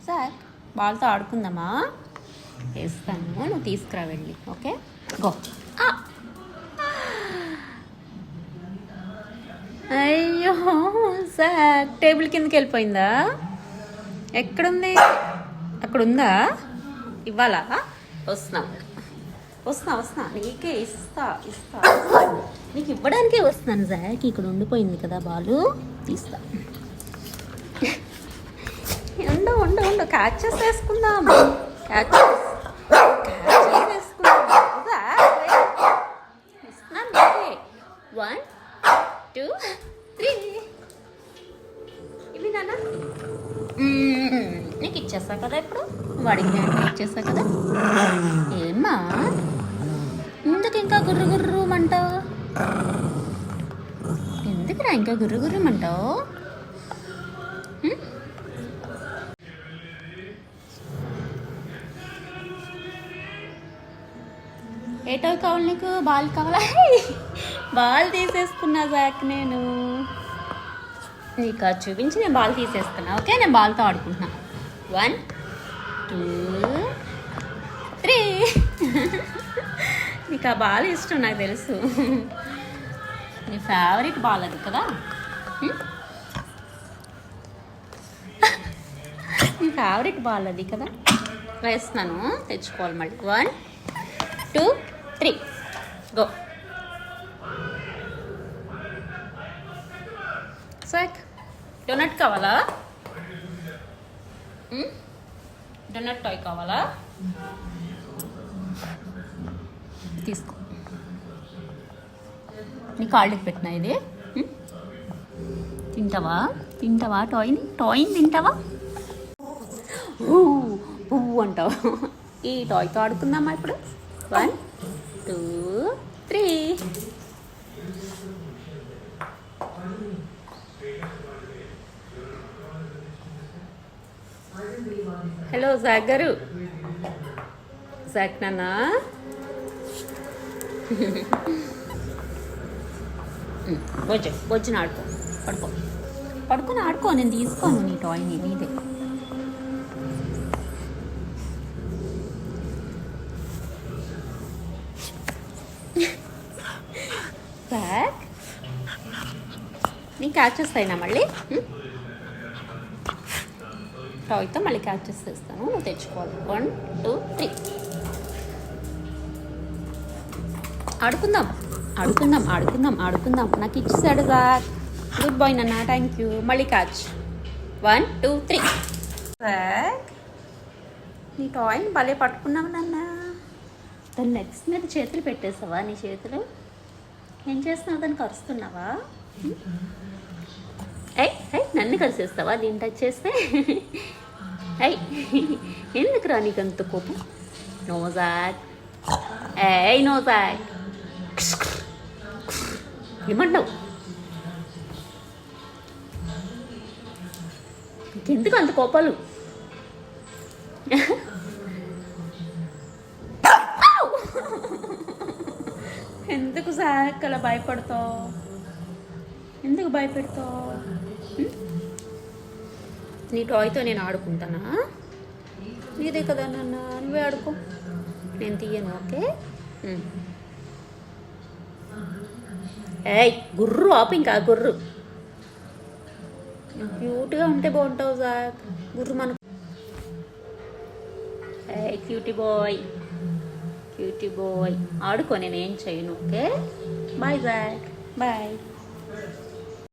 Sir బాల్తో ఆడుకుందామా? వేస్తాను, నువ్వు తీసుకురా వెళ్ళి. Okay go. అయ్యో సార్, టేబుల్ కిందకి వెళ్ళిపోయిందా? ఎక్కడుంది? అక్కడ ఉందా? ఇవ్వాలా? వస్తున్నా నీకే ఇస్తా నీకు ఇవ్వడానికే వస్తున్నాను జాక్. ఇక్కడ ఉండిపోయింది కదా బాలు, తీస్తా. ఉండు క్యాచ్ చేసేసుకుందాం. క్యాచ్ చేసేసుకుందాం. ఇస్తున్నాను నీకే. 1 2 3 ఇవి నాన్న నీకు ఇచ్చేస్తా కదా. ఇప్పుడు వాడికి నేను ఇచ్చేస్తా కదా. ఏమ్మా ఎందుకు ఇంకా గుర్రుమంటావు? ఎందుకురా ఇంకా గుర్రుమంటావు? ఏ టాయ్ కావాలి నీకు? బాల్ కావాలా? బాల్ తీసేసుకున్నా జాక్ నేను. నీకు చూపించి నేను బాల్ తీసేసుకున్నా. ఓకే, నేను బాల్తో ఆడుకుంటున్నా. 1 2 3 నీకు ఆ బాల్ ఇష్టం నాకు తెలుసు. నీ ఫేవరెట్ బాల్ అది కదా. నీ ఫేవరెట్ బాల్ అది కదా. వేస్తున్నాను, తెచ్చుకోవాలి మళ్ళీ. 1 2 3 గో. సాక్ డోనట్ కావాలా? డోనట్ టాయ్ కావాలా? తీసుకో. నీ కాళ్ళకి పెట్టినా ఇది. తింటావా టాయ్ని తింటావా? పువ్వు అంటావు. ఈ టాయ్తో ఆడుకుందామా ఇప్పుడు? 1 2 3 హలో జాక్ గారు. జాక్ నాన్న, బొజ్జున ఆడుకో. పడుకొని ఆడుకో. నేను తీసుకోను నీ టాయ్ని, నీదే. జాక్ నీ క్యాచ్ చేస్తాయినా మళ్ళీ? టాయ్తో మళ్ళీ క్యాచ్ చేసేస్తాను, నువ్వు తెచ్చుకోవాలి. 1 2 3 ఆడుకుందాం. నాకు ఇచ్చేసాడు జాక్. గుడ్ బాయ్ నాన్న, థ్యాంక్ యూ. మళ్ళీ క్యాచ్. 1 2 3 జాక్ నీ టాయ్ని భలే పట్టుకున్నావు నాన్న. దాని నెక్స్ట్ మీద చేతులు పెట్టేసావా? నీ చేతులు ఏం చేస్తున్నావు? దాన్ని కరుస్తున్నావా? నన్ను కలిసేస్తావా దీన్ని టచ్ చేస్తే? ఎందుకురా నీకు అంత కోపం? నో జాక్ ఏమంటావు? ఇంకెందుకు అంత కోపాలు? ఎందుకు జాక్ అలా భయపడతావు? ఎందుకు భయపెడతావు? నీ టాయ్తో నేను ఆడుకుంటానా? నీదే కదా నాన్న, నువ్వే ఆడుకో, నేను తీయను. ఓకే గుర్రు ఆపు. ఇంకా గుర్రు క్యూట్గా ఉంటే బాగుంటావు జాక్. గుర్రు మనకు. క్యూటీ బాయ్ ఆడుకో, నేను ఏం చేయను. Okay bye Jack, bye.